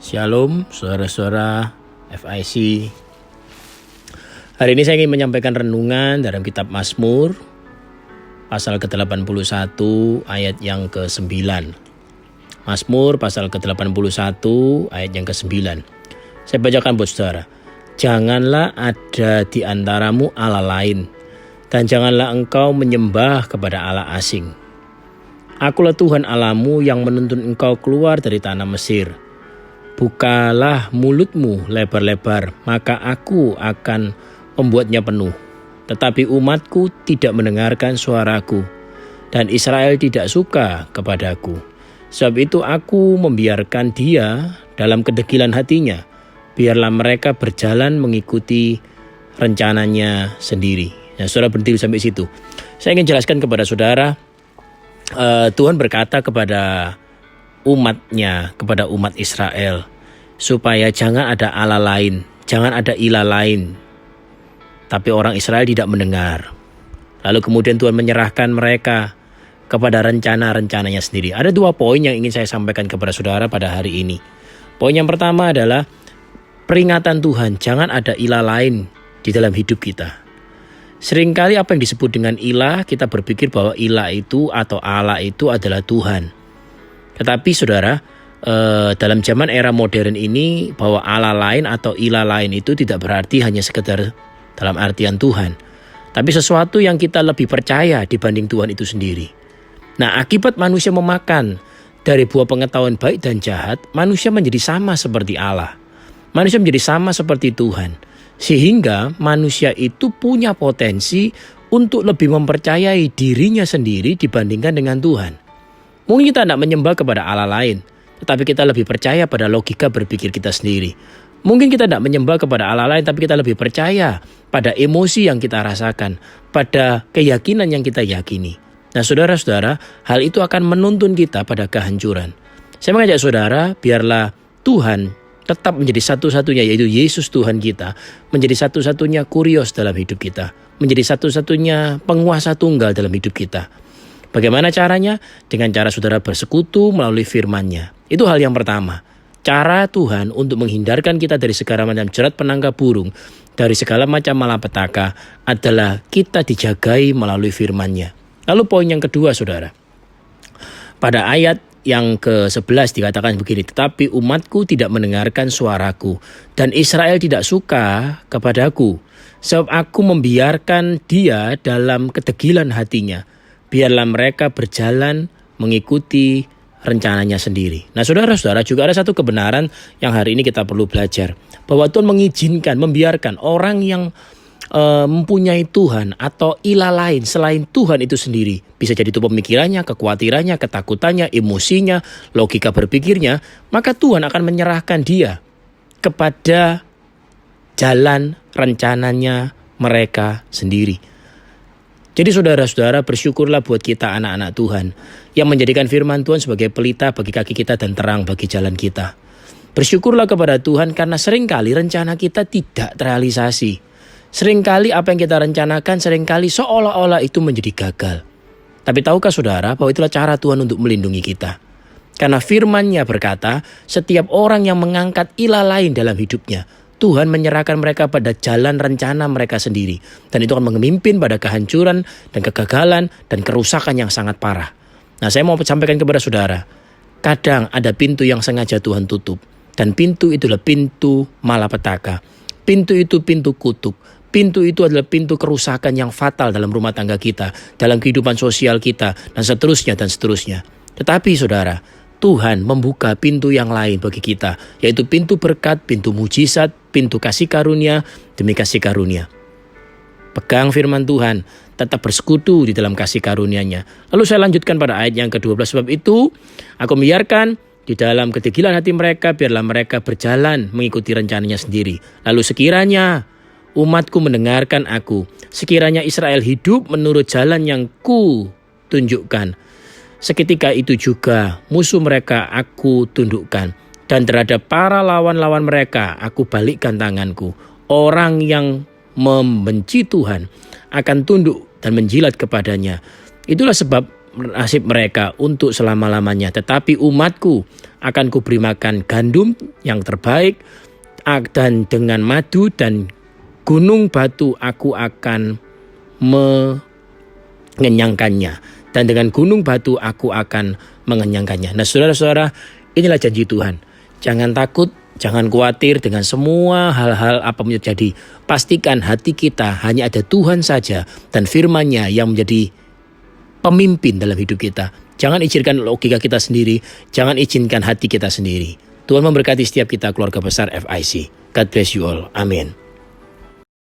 Shalom, saudara-saudara FIC. Hari ini saya ingin menyampaikan renungan dalam kitab Mazmur, pasal ke-81 ayat yang ke-9. Mazmur pasal ke-81 ayat yang ke-9. Saya bacakan buat saudara. Janganlah ada di antaramu Allah lain, dan janganlah engkau menyembah kepada Allah asing. Akulah Tuhan Allahmu yang menuntun engkau keluar dari tanah Mesir. Bukalah mulutmu lebar-lebar, maka aku akan membuatnya penuh. Tetapi umatku tidak mendengarkan suaraku, dan Israel tidak suka kepadaku. Sebab itu aku membiarkan dia dalam kedegilan hatinya. Biarlah mereka berjalan mengikuti rencananya sendiri. Nah, saudara berdiri sampai situ. Saya ingin jelaskan kepada saudara, Tuhan berkata kepada umatnya, kepada umat Israel, supaya jangan ada Allah lain, jangan ada ilah lain. Tapi orang Israel tidak mendengar. Lalu kemudian Tuhan menyerahkan mereka kepada rencana-rencananya sendiri. Ada dua poin yang ingin saya sampaikan kepada saudara pada hari ini. Poin yang pertama adalah peringatan Tuhan, jangan ada ilah lain di dalam hidup kita. Seringkali apa yang disebut dengan ilah, kita berpikir bahwa ilah itu atau Allah itu adalah Tuhan. Tetapi saudara, dalam zaman era modern ini, bahwa Allah lain atau ilah lain itu tidak berarti hanya sekedar dalam artian Tuhan, tapi sesuatu yang kita lebih percaya dibanding Tuhan itu sendiri. Nah, akibat manusia memakan dari buah pengetahuan baik dan jahat, manusia menjadi sama seperti Allah. Manusia menjadi sama seperti Tuhan. Sehingga manusia itu punya potensi untuk lebih mempercayai dirinya sendiri dibandingkan dengan Tuhan. Mungkin kita tidak menyembah kepada Allah lain, tetapi kita lebih percaya pada logika berpikir kita sendiri. Mungkin kita tidak menyembah kepada Allah lain, tapi kita lebih percaya pada emosi yang kita rasakan, pada keyakinan yang kita yakini. Nah, saudara-saudara, hal itu akan menuntun kita pada kehancuran. Saya mengajak saudara, biarlah Tuhan tetap menjadi satu-satunya, yaitu Yesus Tuhan kita, menjadi satu-satunya kurios dalam hidup kita, menjadi satu-satunya penguasa tunggal dalam hidup kita. Bagaimana caranya? Dengan cara saudara bersekutu melalui firman-Nya. Itu hal yang pertama. Cara Tuhan untuk menghindarkan kita dari segala macam jerat penangkap burung, dari segala macam malapetaka, adalah kita dijagai melalui firman-Nya. Lalu poin yang kedua, saudara. Pada ayat yang ke-11 dikatakan begini, tetapi umatku tidak mendengarkan suaraku, dan Israel tidak suka kepadaku. Sebab aku membiarkan dia dalam kedegilan hatinya. Biarlah mereka berjalan mengikuti rencananya sendiri. Nah, saudara-saudara, juga ada satu kebenaran yang hari ini kita perlu belajar. Bahwa Tuhan mengizinkan, membiarkan orang yang mempunyai Tuhan atau ilah lain selain Tuhan itu sendiri. Bisa jadi itu pemikirannya, kekhawatirannya, ketakutannya, emosinya, logika berpikirnya. Maka Tuhan akan menyerahkan dia kepada jalan rencananya mereka sendiri. Jadi saudara-saudara, bersyukurlah buat kita anak-anak Tuhan yang menjadikan firman Tuhan sebagai pelita bagi kaki kita dan terang bagi jalan kita. Bersyukurlah kepada Tuhan karena seringkali rencana kita tidak terrealisasi. Seringkali apa yang kita rencanakan seringkali seolah-olah itu menjadi gagal. Tapi tahukah saudara bahwa itulah cara Tuhan untuk melindungi kita? Karena firman-Nya berkata, setiap orang yang mengangkat ilah lain dalam hidupnya, Tuhan menyerahkan mereka pada jalan rencana mereka sendiri. Dan itu akan memimpin pada kehancuran dan kegagalan dan kerusakan yang sangat parah. Nah, saya mau sampaikan kepada saudara, kadang ada pintu yang sengaja Tuhan tutup. Dan pintu itulah pintu malapetaka. Pintu itu pintu kutuk. Pintu itu adalah pintu kerusakan yang fatal dalam rumah tangga kita, dalam kehidupan sosial kita, dan seterusnya dan seterusnya. Tetapi saudara, Tuhan membuka pintu yang lain bagi kita, yaitu pintu berkat, pintu mujizat, pintu kasih karunia demi kasih karunia. Pegang firman Tuhan, tetap bersekutu di dalam kasih karunia-Nya. Lalu saya lanjutkan pada ayat yang ke-12, sebab itu aku membiarkan di dalam kedegilan hati mereka, biarlah mereka berjalan mengikuti rencananya sendiri. Lalu sekiranya umatku mendengarkan aku, sekiranya Israel hidup menurut jalan yang ku tunjukkan, seketika itu juga musuh mereka aku tundukkan, dan terhadap para lawan-lawan mereka aku balikkan tanganku. Orang yang membenci Tuhan akan tunduk dan menjilat kepadanya. Itulah sebab nasib mereka untuk selama-lamanya. Tetapi umatku akan kuberi makan gandum yang terbaik, dan dengan madu dan gunung batu aku akan mengenyangkannya. Dan dengan gunung batu aku akan mengenyangkannya. Nah saudara-saudara, inilah janji Tuhan. Jangan takut, jangan khawatir dengan semua hal-hal apa yang terjadi. Pastikan hati kita hanya ada Tuhan saja dan firman-Nya yang menjadi pemimpin dalam hidup kita. Jangan izinkan logika kita sendiri, jangan izinkan hati kita sendiri. Tuhan memberkati setiap kita, keluarga besar FIC. God bless you all. Amin.